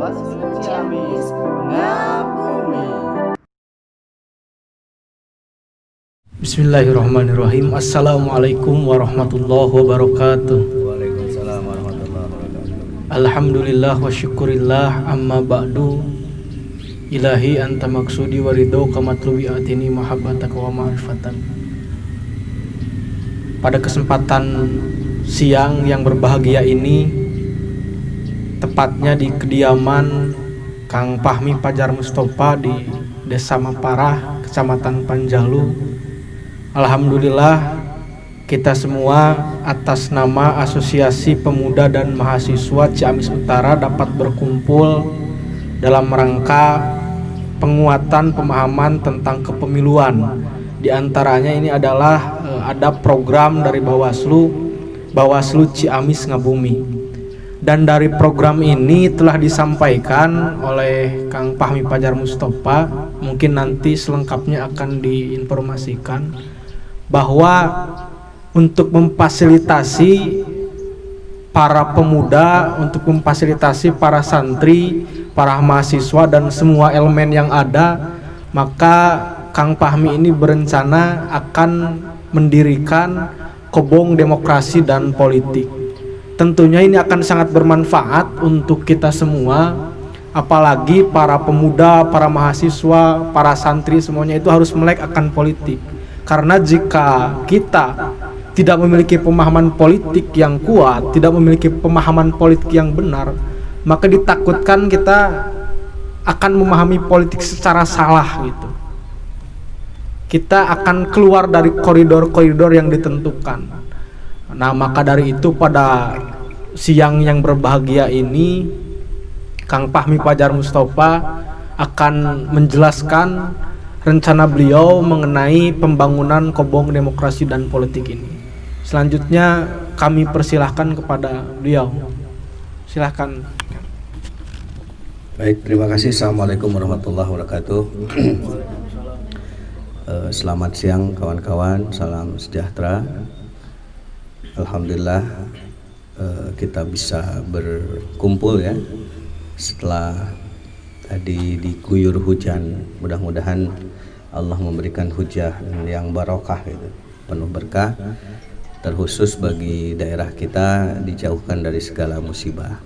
Bawaslu Ciamis ngabumi. Bismillahirrahmanirrahim. Assalamualaikum warahmatullahi wabarakatuh. Waalaikumsalam warahmatullahi wabarakatuh. Alhamdulillah wa syukurillah, amma ba'du. Ilahi anta maksudi wa ridho kamatlubi atini mahabbataka wa ma'rifatan. Pada kesempatan siang yang berbahagia ini, tepatnya di kediaman Kang Fahmi Fajar Mustofa di Desa Maparah, Kecamatan Panjalu. Alhamdulillah, kita semua atas nama Asosiasi Pemuda dan Mahasiswa Ciamis Utara dapat berkumpul dalam rangka penguatan pemahaman tentang kepemiluan. Di antaranya ini adalah ada program dari Bawaslu Ciamis Ngabumi. Dan dari program ini telah disampaikan oleh Kang Fahmi Fajar Mustofa, mungkin nanti selengkapnya akan diinformasikan, bahwa untuk memfasilitasi para pemuda, untuk memfasilitasi para santri, para mahasiswa dan semua elemen yang ada, maka Kang Fahmi ini berencana akan mendirikan Kobong Demokrasi dan Politik. Tentunya ini akan sangat bermanfaat untuk kita semua, apalagi para pemuda, para mahasiswa, para santri, semuanya itu harus melek akan politik. Karena jika kita tidak memiliki pemahaman politik yang kuat, tidak memiliki pemahaman politik yang benar, maka ditakutkan kita akan memahami politik secara salah gitu. Kita akan keluar dari koridor-koridor yang ditentukan. Nah, maka dari itu pada siang yang berbahagia ini, Kang Fahmi Fajar Mustofa akan menjelaskan rencana beliau mengenai pembangunan Kobong Demokrasi dan Politik ini. Selanjutnya kami persilahkan kepada beliau. Silahkan. Baik, terima kasih. Assalamualaikum warahmatullahi wabarakatuh. Selamat siang kawan-kawan, salam sejahtera. Alhamdulillah kita bisa berkumpul ya setelah tadi diguyur hujan. Mudah-mudahan Allah memberikan hujan yang barokah gitu, penuh berkah, terkhusus bagi daerah kita dijauhkan dari segala musibah.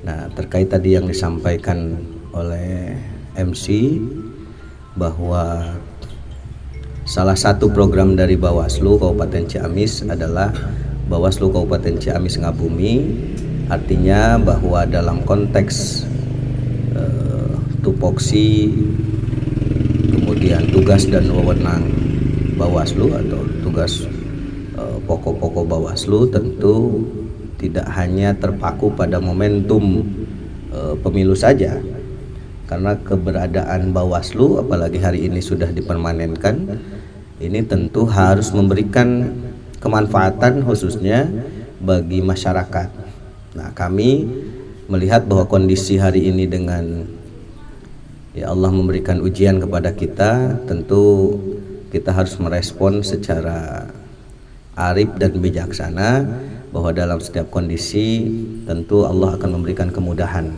Nah, terkait tadi yang disampaikan oleh MC bahwa salah satu program dari Bawaslu Kabupaten Ciamis adalah Bawaslu Kabupaten Ciamis Ngabumi, artinya bahwa dalam konteks tupoksi, kemudian tugas dan wewenang Bawaslu atau tugas pokok-pokok Bawaslu tentu tidak hanya terpaku pada momentum pemilu saja, karena keberadaan Bawaslu apalagi hari ini sudah dipermanenkan, ini tentu harus memberikan kemanfaatan khususnya bagi masyarakat. Nah, kami melihat bahwa kondisi hari ini dengan ya Allah memberikan ujian kepada kita, tentu kita harus merespon secara arif dan bijaksana bahwa dalam setiap kondisi tentu Allah akan memberikan kemudahan.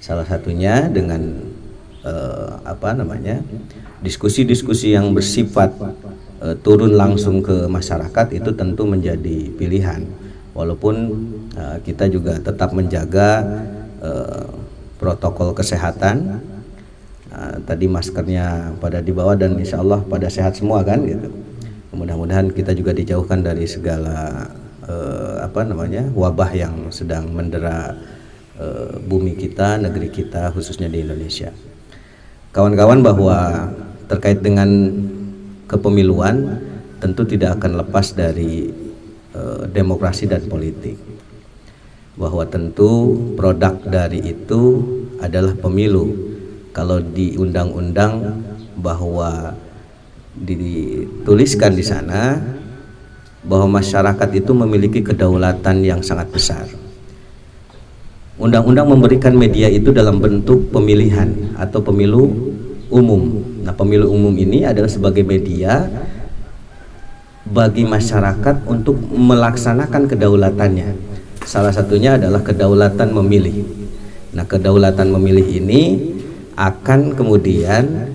Salah satunya dengan diskusi-diskusi yang bersifat turun langsung ke masyarakat itu tentu menjadi pilihan. Walaupun kita juga tetap menjaga protokol kesehatan. Tadi maskernya pada dibawa dan insya Allah pada sehat semua kan gitu. Mudah-mudahan kita juga dijauhkan dari segala wabah yang sedang mendera bumi kita, negeri kita, khususnya di Indonesia. Kawan-kawan, bahwa terkait dengan kepemiluan tentu tidak akan lepas dari demokrasi dan politik, bahwa tentu produk dari itu adalah pemilu. Kalau di undang-undang bahwa dituliskan di sana bahwa masyarakat itu memiliki kedaulatan yang sangat besar. Undang-undang memberikan media itu dalam bentuk pemilihan atau pemilu umum. Nah, pemilu umum ini adalah sebagai media bagi masyarakat untuk melaksanakan kedaulatannya. Salah satunya adalah kedaulatan memilih. Nah, kedaulatan memilih ini akan kemudian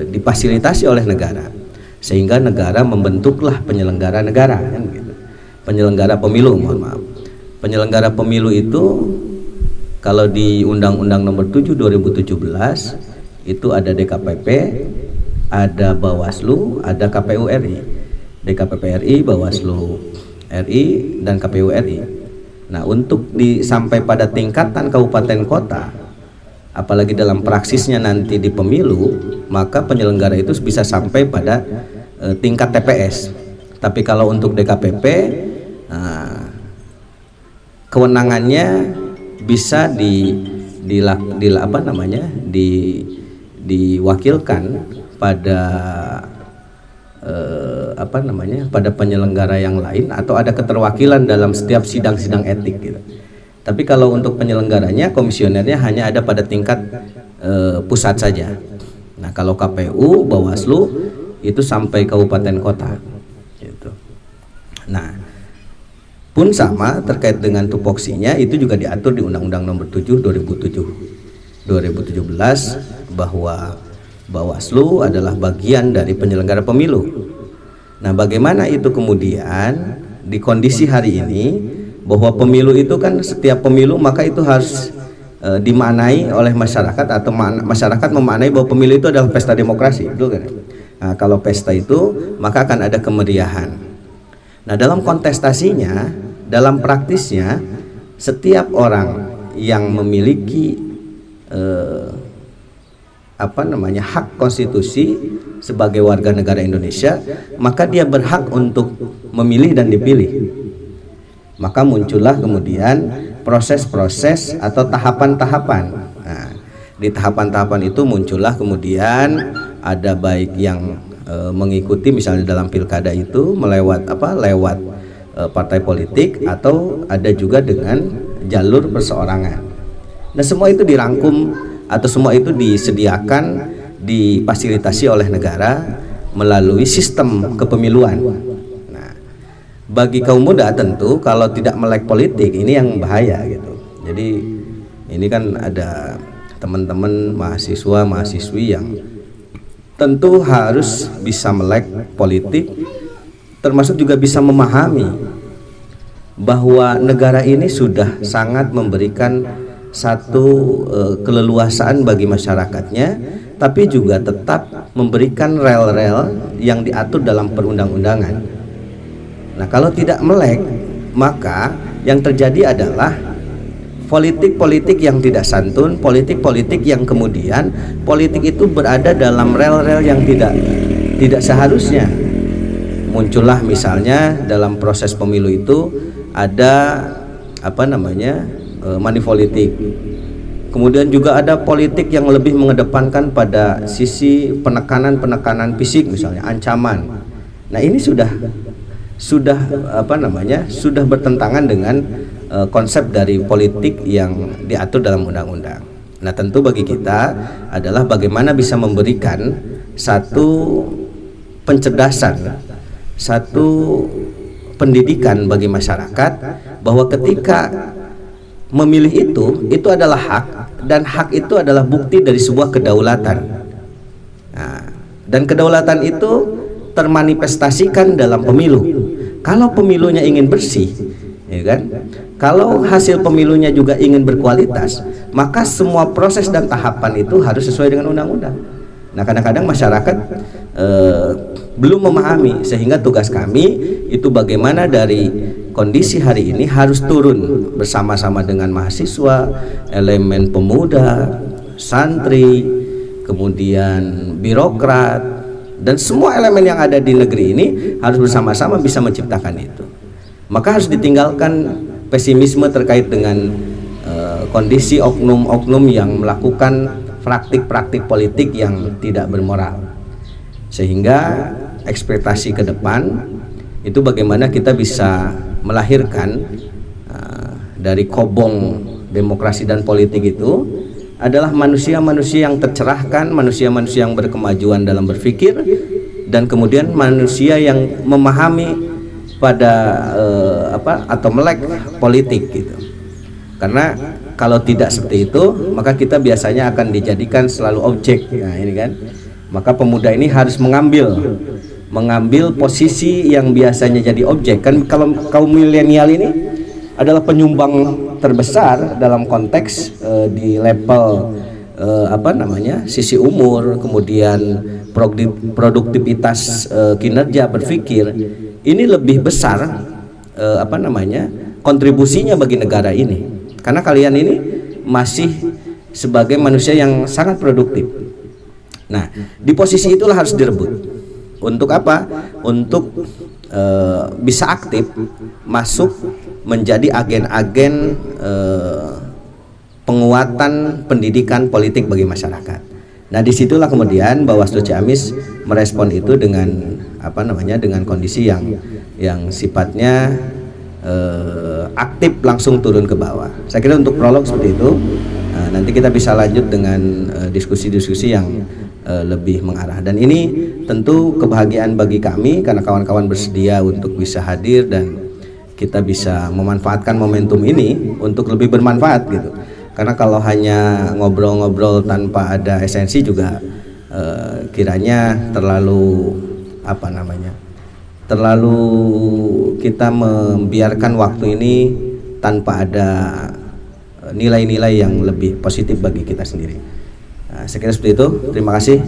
difasilitasi oleh negara, sehingga negara membentuklah penyelenggara negara, kan gitu. Penyelenggara pemilu, mohon maaf. Penyelenggara pemilu itu kalau di Undang-Undang Nomor 7 2017 itu ada DKPP, ada Bawaslu, ada KPU RI. DKPP RI, Bawaslu RI, dan KPU RI. Nah, untuk sampai pada tingkatan kabupaten kota, apalagi dalam praksisnya nanti di pemilu, maka penyelenggara itu bisa sampai pada tingkat TPS. Tapi kalau untuk DKPP, kewenangannya bisa diwakilkan pada pada penyelenggara yang lain, atau ada keterwakilan dalam setiap sidang-sidang etik gitu. Tapi kalau untuk penyelenggaranya, komisionernya hanya ada pada tingkat pusat saja. Nah, kalau KPU, Bawaslu itu sampai kabupaten kota gitu. Nah, pun sama terkait dengan tupoksinya, itu juga diatur di Undang-Undang Nomor 7 2017 bahwa Bawaslu adalah bagian dari penyelenggara pemilu. Nah, bagaimana itu kemudian di kondisi hari ini, bahwa pemilu itu kan setiap pemilu maka itu harus dimaknai oleh masyarakat, atau masyarakat memaknai bahwa pemilu itu adalah pesta demokrasi, betul kan? Nah, kalau pesta itu maka akan ada kemeriahan. Nah, dalam kontestasinya, dalam praktisnya, setiap orang yang memiliki hak konstitusi sebagai warga negara Indonesia, maka dia berhak untuk memilih dan dipilih. Maka muncullah kemudian proses-proses atau tahapan-tahapan. Nah, di tahapan-tahapan itu muncullah kemudian ada baik yang mengikuti misalnya dalam pilkada itu lewat partai politik, atau ada juga dengan jalur perseorangan. Nah, semua itu dirangkum atau semua itu disediakan, difasilitasi oleh negara melalui sistem kepemiluan. Nah, bagi kaum muda tentu kalau tidak melek politik ini yang bahaya gitu. Jadi ini kan ada teman-teman mahasiswa mahasiswi yang tentu harus bisa melek politik, termasuk juga bisa memahami bahwa negara ini sudah sangat memberikan satu keleluasaan bagi masyarakatnya, tapi juga tetap memberikan rel-rel yang diatur dalam perundang-undangan. Nah, kalau tidak melek, maka yang terjadi adalah politik-politik yang tidak santun, politik-politik yang kemudian politik itu berada dalam rel-rel yang tidak seharusnya. Muncullah misalnya dalam proses pemilu itu ada money politik. Kemudian juga ada politik yang lebih mengedepankan pada sisi penekanan fisik, misalnya ancaman. Nah, ini sudah bertentangan dengan konsep dari politik yang diatur dalam undang-undang. Nah, tentu bagi kita adalah bagaimana bisa memberikan satu pencerdasan, satu pendidikan bagi masyarakat bahwa ketika memilih itu adalah hak, dan hak itu adalah bukti dari sebuah kedaulatan. Nah, dan kedaulatan itu termanifestasikan dalam pemilu. Kalau pemilunya ingin bersih, ya kan? Kalau hasil pemilunya juga ingin berkualitas, maka semua proses dan tahapan itu harus sesuai dengan undang-undang. Nah, kadang-kadang masyarakat belum memahami, sehingga tugas kami itu bagaimana dari kondisi hari ini harus turun bersama-sama dengan mahasiswa, elemen pemuda, santri, kemudian birokrat, dan semua elemen yang ada di negeri ini harus bersama-sama bisa menciptakan itu. Maka harus ditinggalkan pesimisme terkait dengan kondisi oknum-oknum yang melakukan praktik-praktik politik yang tidak bermoral, sehingga ekspektasi ke depan itu bagaimana kita bisa melahirkan dari kobong demokrasi dan politik itu adalah manusia-manusia yang tercerahkan, manusia-manusia yang berkemajuan dalam berpikir, dan kemudian manusia yang memahami pada atau melek politik gitu. Karena kalau tidak seperti itu, maka kita biasanya akan dijadikan selalu objek. Nah, ini kan. Maka pemuda ini harus mengambil posisi yang biasanya jadi objek. Kan kalau kaum milenial ini adalah penyumbang terbesar dalam konteks di level sisi umur, kemudian produktivitas kinerja berpikir ini lebih besar kontribusinya bagi negara ini, karena kalian ini masih sebagai manusia yang sangat produktif. Nah, di posisi itulah harus direbut. Untuk apa? Untuk bisa aktif masuk menjadi agen-agen penguatan pendidikan politik bagi masyarakat. Nah, disitulah kemudian Bawaslu Ciamis merespon itu dengan dengan kondisi yang sifatnya aktif, langsung turun ke bawah. Saya kira untuk prolog seperti itu. Nanti kita bisa lanjut dengan diskusi-diskusi yang lebih mengarah. Dan ini tentu kebahagiaan bagi kami karena kawan-kawan bersedia untuk bisa hadir dan kita bisa memanfaatkan momentum ini untuk lebih bermanfaat gitu. Karena kalau hanya ngobrol-ngobrol tanpa ada esensi juga kiranya terlalu terlalu kita membiarkan waktu ini tanpa ada nilai-nilai yang lebih positif bagi kita sendiri. Nah, saya kira seperti itu. Terima kasih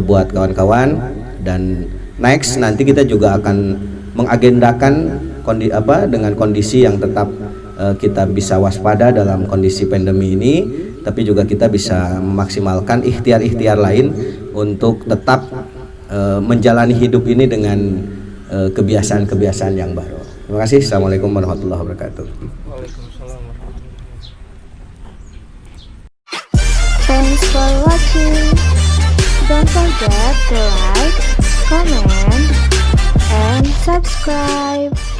buat kawan-kawan, dan next nanti kita juga akan mengagendakan dengan kondisi yang tetap kita bisa waspada dalam kondisi pandemi ini, tapi juga kita bisa memaksimalkan ikhtiar-ikhtiar lain untuk tetap menjalani hidup ini dengan kebiasaan-kebiasaan yang baru. Terima kasih. Assalamualaikum warahmatullahi wabarakatuh. Thanks for watching. Don't forget to like, comment, and subscribe.